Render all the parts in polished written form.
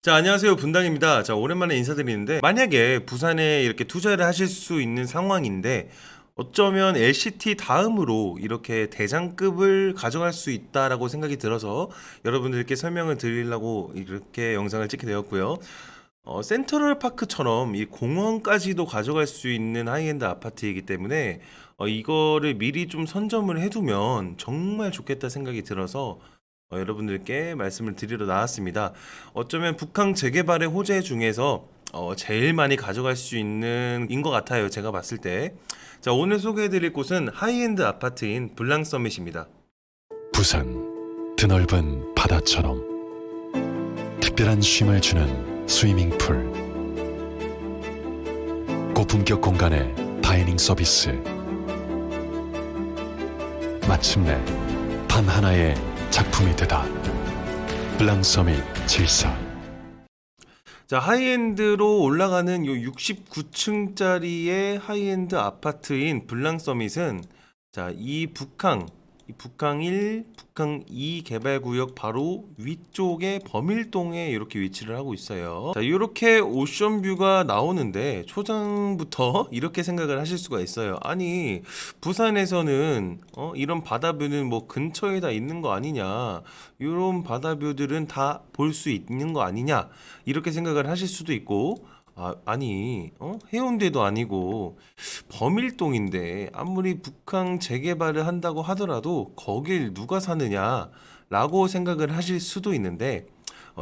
자, 안녕하세요. 분당입니다. 자, 오랜만에 인사드리는데, 만약에 부산에 이렇게 투자를 하실 수 있는 상황인데, 어쩌면 LCT 다음으로 이렇게 대장급을 가져갈 수 있다라고 생각이 들어서 여러분들께 설명을 드리려고 이렇게 영상을 찍게 되었고요. 센트럴 파크처럼 이 공원까지도 가져갈 수 있는 하이엔드 아파트이기 때문에 이거를 미리 좀 선점을 해두면 정말 좋겠다 생각이 들어서 여러분들께 말씀을 드리러 나왔습니다. 어쩌면 북한 재개발의 호재 중에서 제일 많이 가져갈 수 있는 인 것 같아요. 제가 봤을 때. 자, 오늘 소개해드릴 곳은 하이엔드 아파트인 블랑 서밋입니다. 부산 드넓은 바다처럼 특별한 쉼을 주는 스위밍풀, 고품격 공간의 다이닝 서비스, 마침내 단 하나의 작품이 되다. 블랑 서밋 74. 자, 하이엔드로 올라가는 요 69층짜리의 하이엔드 아파트인 블랑 서밋은 자, 이 북항 1, 북항 2 개발구역 바로 위쪽에 범일동에 이렇게 위치를 하고 있어요. 자, 이렇게 오션뷰가 나오는데 초장부터 이렇게 생각을 하실 수가 있어요. 아니, 부산에서는 이런 바다뷰는 뭐 근처에다 있는 거 아니냐, 이런 바다뷰들은 다 볼 수 있는 거 아니냐, 이렇게 생각을 하실 수도 있고, 아니, 해운대도 아니고 범일동인데 아무리 북한 재개발을 한다고 하더라도 거길 누가 사느냐라고 생각을 하실 수도 있는데,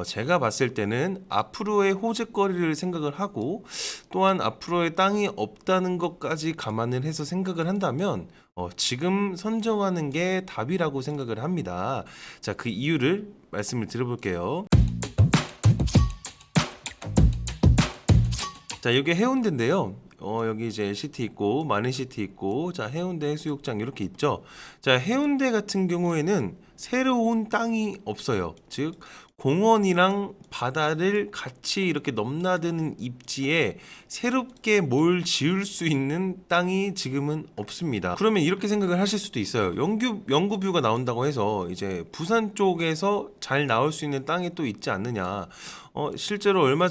제가 봤을 때는 앞으로의 호재거리를 생각을 하고 또한 앞으로의 땅이 없다는 것까지 감안을 해서 생각을 한다면 지금 선정하는 게 답이라고 생각을 합니다. 자, 그 이유를 말씀을 드려볼게요. 자, 여기 해운대인데요. 여기 이제 LCT 있고 마린시티 있고, 자, 해운대 해수욕장 이렇게 있죠. 자, 해운대 같은 경우에는 새로운 땅이 없어요. 즉 공원이랑 바다를 같이 이렇게 넘나드는 입지에 새롭게 뭘 지을 수 있는 땅이 지금은 없습니다. 그러면 이렇게 생각을 하실 수도 있어요. 영구뷰가 나온다고 해서 이제 부산 쪽에서 잘 나올 수 있는 땅이 또 있지 않느냐. 실제로 얼마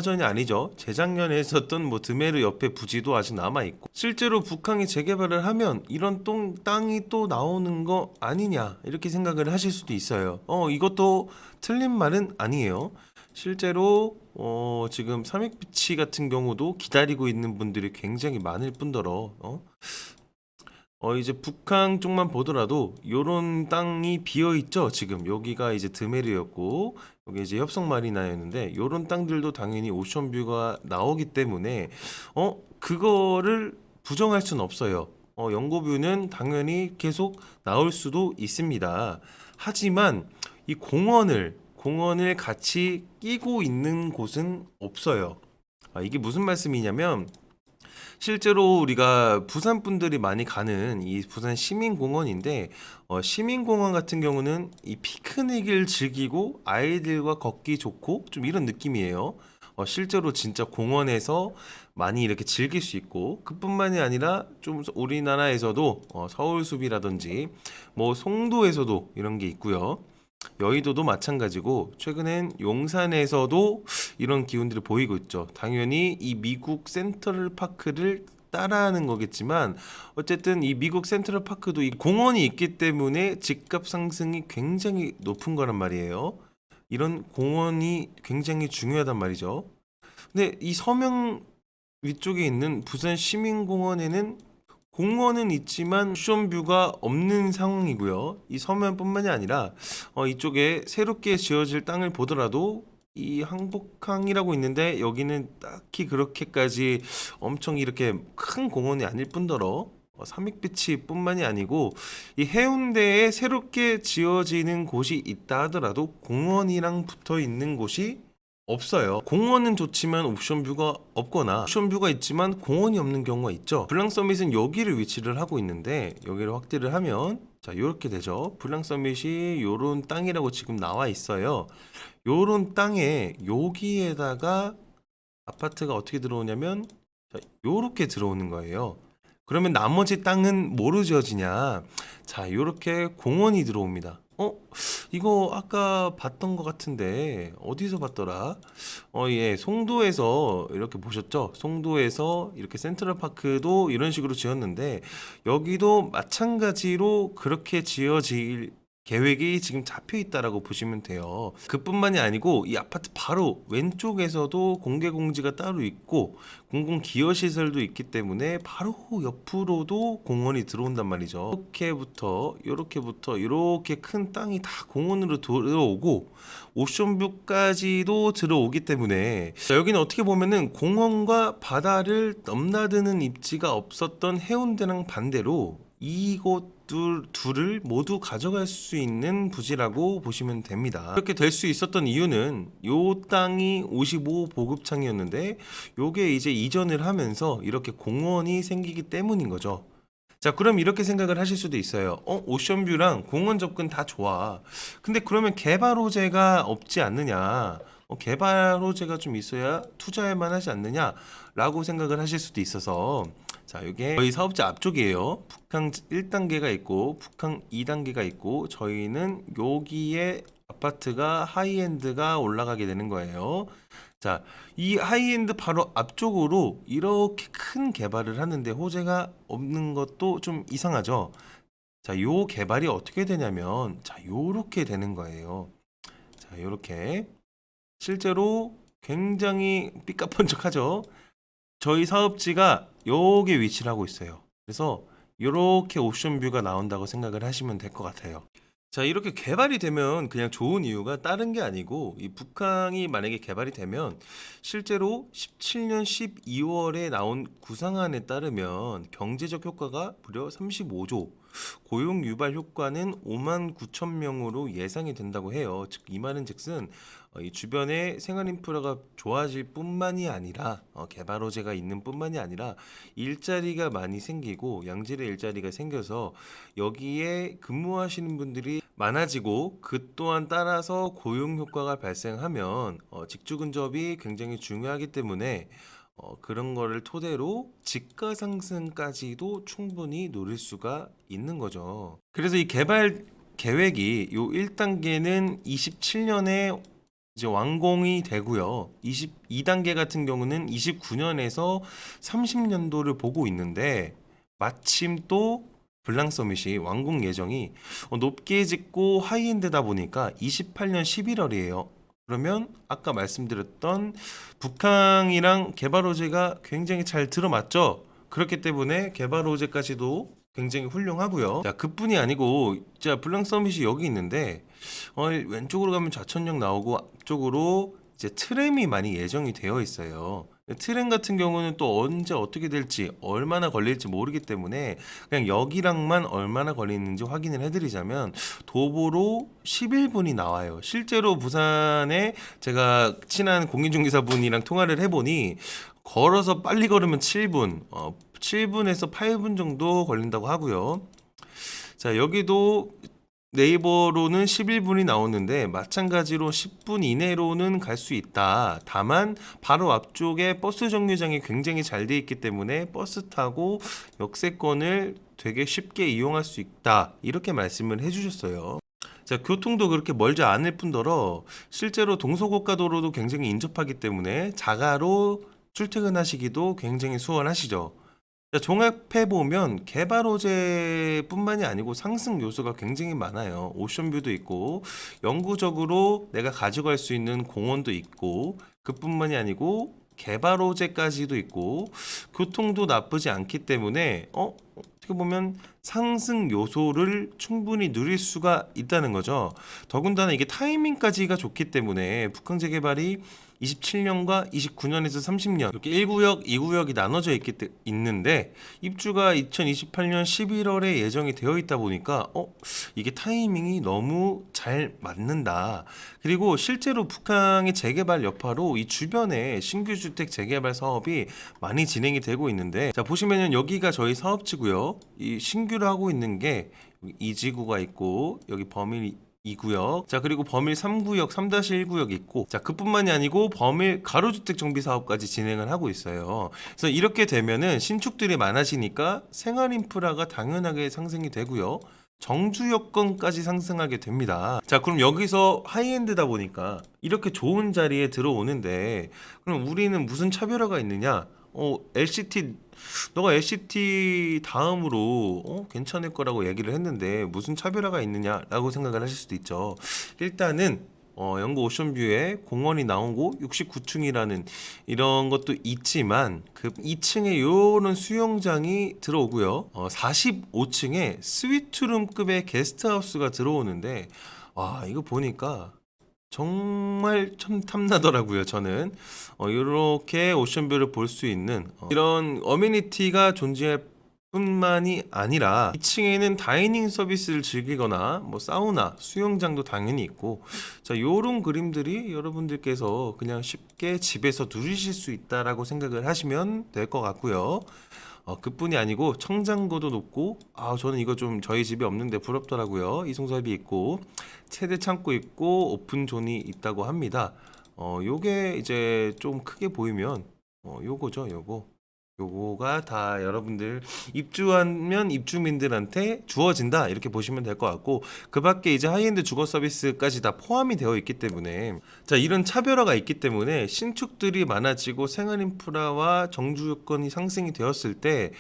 전이 아니죠. 재작년에 했었던 뭐 드메르 옆에 부지도 아직 남아 있고, 실제로 북한이 재개발을 하면 이런 땅이 또 나오는 거 아니냐, 이렇게 생각을 하실 수도 있어요. 이것도 틀린 말은 아니에요. 실제로 지금 삼익비치 같은 경우도 기다리고 있는 분들이 굉장히 많을 뿐더러 이제 북한 쪽만 보더라도 요런 땅이 비어 있죠. 지금 여기가 이제 드메르였고 여기 이제 협성마리나였는데 요런 땅들도 당연히 오션뷰가 나오기 때문에 그거를 부정할 수는 없어요. 영고뷰는 당연히 계속 나올 수도 있습니다. 하지만 이 공원을 같이 끼고 있는 곳은 없어요. 이게 무슨 말씀이냐면, 실제로 우리가 부산 분들이 많이 가는 이 부산 시민공원인데, 시민공원 같은 경우는 이 피크닉을 즐기고 아이들과 걷기 좋고 좀 이런 느낌이에요. 실제로 진짜 공원에서 많이 이렇게 즐길 수 있고, 그뿐만이 아니라 좀 우리나라에서도 서울숲이라든지 뭐 송도에서도 이런 게 있고요. 여의도도 마찬가지고, 최근엔 용산에서도 이런 기운들이 보이고 있죠. 당연히 이 미국 센트럴 파크를 따라하는 거겠지만, 어쨌든 이 미국 센트럴 파크도 이 공원이 있기 때문에 집값 상승이 굉장히 높은 거란 말이에요. 이런 공원이 굉장히 중요하단 말이죠. 근데 이 서명 위쪽에 있는 부산 시민공원에는 공원은 있지만 쿠션뷰가 없는 상황이고요. 이 서면뿐만이 아니라 이쪽에 새롭게 지어질 땅을 보더라도 이 항복항이라고 있는데 여기는 딱히 그렇게까지 엄청 이렇게 큰 공원이 아닐 뿐더러 삼익비치뿐만이 아니고 이 해운대에 새롭게 지어지는 곳이 있다 하더라도 공원이랑 붙어 있는 곳이 없어요. 공원은 좋지만 옵션뷰가 없거나 옵션뷰가 있지만 공원이 없는 경우가 있죠. 블랑 서밋은 여기를 위치를 하고 있는데, 여기를 확대를 하면 자, 요렇게 되죠. 블랑 서밋이 요런 땅이라고 지금 나와 있어요. 요런 땅에 여기에다가 아파트가 어떻게 들어오냐면, 자, 요렇게 들어오는 거예요. 그러면 나머지 땅은 뭐로 지어지냐? 자, 요렇게 공원이 들어옵니다. 이거 아까 봤던 것 같은데 어디서 봤더라? 예, 송도에서 이렇게 보셨죠? 송도에서 이렇게 센트럴파크도 이런 식으로 지었는데 여기도 마찬가지로 그렇게 지어질 계획이 지금 잡혀 있다라고 보시면 돼요. 그뿐만이 아니고 이 아파트 바로 왼쪽에서도 공개 공지가 따로 있고 공공 기여 시설도 있기 때문에 바로 옆으로도 공원이 들어온단 말이죠. 이렇게부터 이렇게 큰 땅이 다 공원으로 들어오고 오션뷰까지도 들어오기 때문에 자, 여기는 어떻게 보면은 공원과 바다를 넘나드는 입지가 없었던 해운대랑 반대로 이곳 둘을 모두 가져갈 수 있는 부지라고 보시면 됩니다. 이렇게 될 수 있었던 이유는 요 땅이 55 보급창이었는데 요게 이제 이전을 하면서 이렇게 공원이 생기기 때문인 거죠. 자, 그럼 이렇게 생각을 하실 수도 있어요. 오션뷰랑 공원 접근 다 좋아. 근데 그러면 개발 호재가 없지 않느냐? 개발 호재가 좀 있어야 투자할 만하지 않느냐라고 생각을 하실 수도 있어서 자, 이게 저희 사업자 앞쪽이에요. 북항 1단계가 있고 북항 2단계가 있고 저희는 여기에 아파트가 하이엔드가 올라가게 되는 거예요. 자, 이 하이엔드 바로 앞쪽으로 이렇게 큰 개발을 하는데 호재가 없는 것도 좀 이상하죠. 자, 요 개발이 어떻게 되냐면 자, 요렇게 되는 거예요. 자, 요렇게 실제로 굉장히 삐까뻔쩍하죠. 저희 사업지가 여기에 위치를 하고 있어요. 그래서 이렇게 옵션뷰가 나온다고 생각을 하시면 될 것 같아요. 자, 이렇게 개발이 되면 그냥 좋은 이유가 다른 게 아니고 이 북항이 만약에 개발이 되면 실제로 17년 12월에 나온 구상안에 따르면 경제적 효과가 무려 35조, 고용 유발 효과는 5만 9천 명으로 예상이 된다고 해요. 즉 이 말은 즉슨 이 주변에 생활 인프라가 좋아질 뿐만이 아니라 개발 호재가 있는 뿐만이 아니라 일자리가 많이 생기고 양질의 일자리가 생겨서 여기에 근무하시는 분들이 많아지고 그 또한 따라서 고용 효과가 발생하면 직주 근접이 굉장히 중요하기 때문에 그런 거를 토대로 집가 상승까지도 충분히 노릴 수가 있는 거죠. 그래서 이 개발 계획이 요 1단계는 27년에 이제 완공이 되고요. 22단계 같은 경우는 29년에서 30년도를 보고 있는데 마침 또 블랑 서밋이 완공 예정이 높게 짓고 하이엔드다 보니까 28년 11월이에요. 그러면 아까 말씀드렸던 북항이랑 개발 호재가 굉장히 잘 들어맞죠. 그렇기 때문에 개발 호재까지도 굉장히 훌륭하고요. 자, 그뿐이 아니고 자, 블랑 서밋이 여기 있는데 왼쪽으로 가면 좌천역 나오고 앞쪽으로 이제 트램이 많이 예정이 되어 있어요. 트램 같은 경우는 또 언제 어떻게 될지 얼마나 걸릴지 모르기 때문에 그냥 여기랑만 얼마나 걸리는지 확인을 해드리자면 도보로 11분이 나와요. 실제로 부산에 제가 친한 공인중개사분이랑 통화를 해보니 걸어서 빨리 걸으면 7분, 7분에서 8분 정도 걸린다고 하고요. 자, 여기도 네이버로는 11분이 나오는데 마찬가지로 10분 이내로는 갈 수 있다. 다만 바로 앞쪽에 버스 정류장이 굉장히 잘 돼 있기 때문에 버스 타고 역세권을 되게 쉽게 이용할 수 있다. 이렇게 말씀을 해주셨어요. 자, 교통도 그렇게 멀지 않을 뿐더러 실제로 동서고가도로도 굉장히 인접하기 때문에 자가로 출퇴근하시기도 굉장히 수월하시죠. 자, 종합해보면 개발 호재뿐만이 아니고 상승 요소가 굉장히 많아요. 오션뷰도 있고 영구적으로 내가 가져갈 수 있는 공원도 있고 그뿐만이 아니고 개발 호재까지도 있고 교통도 나쁘지 않기 때문에 어떻게 보면 상승 요소를 충분히 누릴 수가 있다는 거죠. 더군다나 이게 타이밍까지가 좋기 때문에 북항 재개발이 27년과 29년에서 30년 이렇게 1구역, 2구역이 나눠져 있는데 입주가 2028년 11월에 예정이 되어 있다 보니까 이게 타이밍이 너무 잘 맞는다. 그리고 실제로 북항의 재개발 여파로 이 주변에 신규 주택 재개발 사업이 많이 진행이 되고 있는데 자, 보시면은 여기가 저희 사업지고요. 이 신규로 하고 있는 게 이지구가 있고 여기 범일 2구역, 자 그리고 범일 3구역, 3-1구역 있고 자 그뿐만이 아니고 범일 가로주택 정비 사업까지 진행을 하고 있어요. 그래서 이렇게 되면은 신축들이 많아지니까 생활 인프라가 당연하게 상승이 되고요. 정주 여건까지 상승하게 됩니다. 자, 그럼 여기서 하이엔드다 보니까 이렇게 좋은 자리에 들어오는데 그럼 우리는 무슨 차별화가 있느냐? LCT 너가 LCT 다음으로 괜찮을 거라고 얘기를 했는데 무슨 차별화가 있느냐라고 생각을 하실 수도 있죠. 일단은 영구 오션뷰에 공원이 나오고 69층이라는 이런 것도 있지만 그 2층에 요런 수영장이 들어오고요. 45층에 스위트룸급의 게스트하우스가 들어오는데 와, 이거 보니까 정말 참 탐나더라고요. 저는 이렇게 오션뷰를 볼 수 있는 이런 어메니티가 존재할 뿐만이 아니라 2층에는 다이닝 서비스를 즐기거나 뭐 사우나, 수영장도 당연히 있고 자, 요런 그림들이 여러분들께서 그냥 쉽게 집에서 누리실 수 있다라고 생각을 하시면 될 것 같고요. 그뿐이 아니고 청장고도 높고 저는 이거 좀 저희 집에 없는데 부럽더라고요. 이송설비 있고 세대 창고 있고 오픈 존이 있다고 합니다. 요게 이제 좀 크게 보이면 요거죠, 요거가 다 여러분들 입주하면 입주민들한테 주어진다 이렇게 보시면 될 것 같고 그 밖에 이제 하이엔드 주거 서비스까지 다 포함이 되어 있기 때문에 자, 이런 차별화가 있기 때문에 신축들이 많아지고 생활 인프라와 정주 요건이 상승이 되었을 때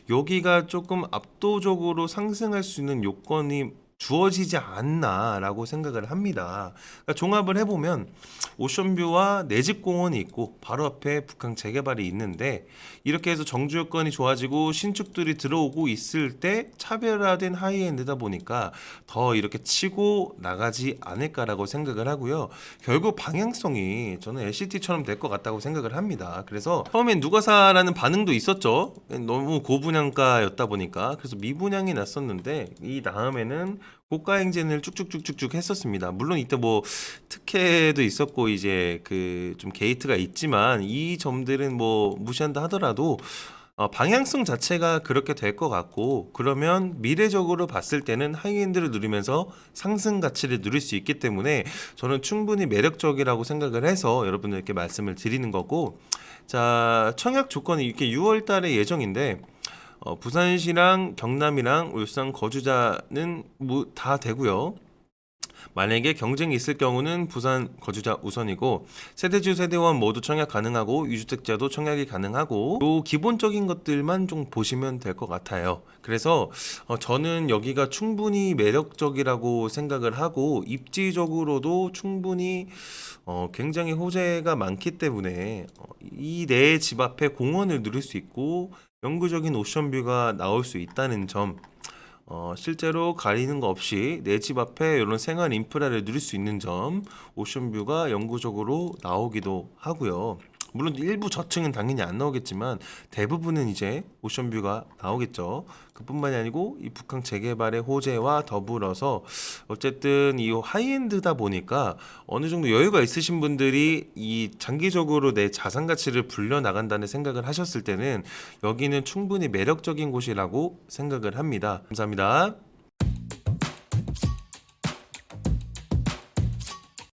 여기가 조금 압도적으로 상승할 수 있는 요건이 주어지지 않나라고 생각을 합니다. 그러니까 종합을 해보면 오션뷰와 내 집 공원이 있고 바로 앞에 북항 재개발이 있는데 이렇게 해서 정주 여건이 좋아지고 신축들이 들어오고 있을 때 차별화된 하이엔드다 보니까 더 이렇게 치고 나가지 않을까라고 생각을 하고요. 결국 방향성이 저는 LCT처럼 될 것 같다고 생각을 합니다. 그래서 처음엔 누가 사라는 반응도 있었죠. 너무 고분양가였다 보니까 그래서 미분양이 났었는데 이 다음에는 고가 행진을 쭉쭉쭉쭉쭉 했었습니다. 물론 이때 뭐 특혜도 있었고 이제 그 좀 게이트가 있지만 이 점들은 뭐 무시한다 하더라도 방향성 자체가 그렇게 될 것 같고 그러면 미래적으로 봤을 때는 하이엔드를 누리면서 상승 가치를 누릴 수 있기 때문에 저는 충분히 매력적이라고 생각을 해서 여러분들께 말씀을 드리는 거고 자, 청약 조건이 이렇게 6월 달에 예정인데 부산시랑 경남이랑 울산 거주자는 뭐 다 되고요. 만약에 경쟁이 있을 경우는 부산 거주자 우선이고 세대주 세대원 모두 청약 가능하고 유주택자도 청약이 가능하고 요 기본적인 것들만 좀 보시면 될 것 같아요. 그래서 저는 여기가 충분히 매력적이라고 생각을 하고 입지적으로도 충분히 굉장히 호재가 많기 때문에 이 내 집 앞에 공원을 누릴 수 있고 영구적인 오션뷰가 나올 수 있다는 점 실제로 가리는 거 없이 내 집 앞에 이런 생활 인프라를 누릴 수 있는 점 오션뷰가 영구적으로 나오기도 하고요. 물론 일부 저층은 당연히 안 나오겠지만 대부분은 이제 오션뷰가 나오겠죠. 그뿐만이 아니고 이 북한 재개발의 호재와 더불어서 어쨌든 이 하이엔드다 보니까 어느 정도 여유가 있으신 분들이 이 장기적으로 내 자산 가치를 불려 나간다는 생각을 하셨을 때는 여기는 충분히 매력적인 곳이라고 생각을 합니다. 감사합니다.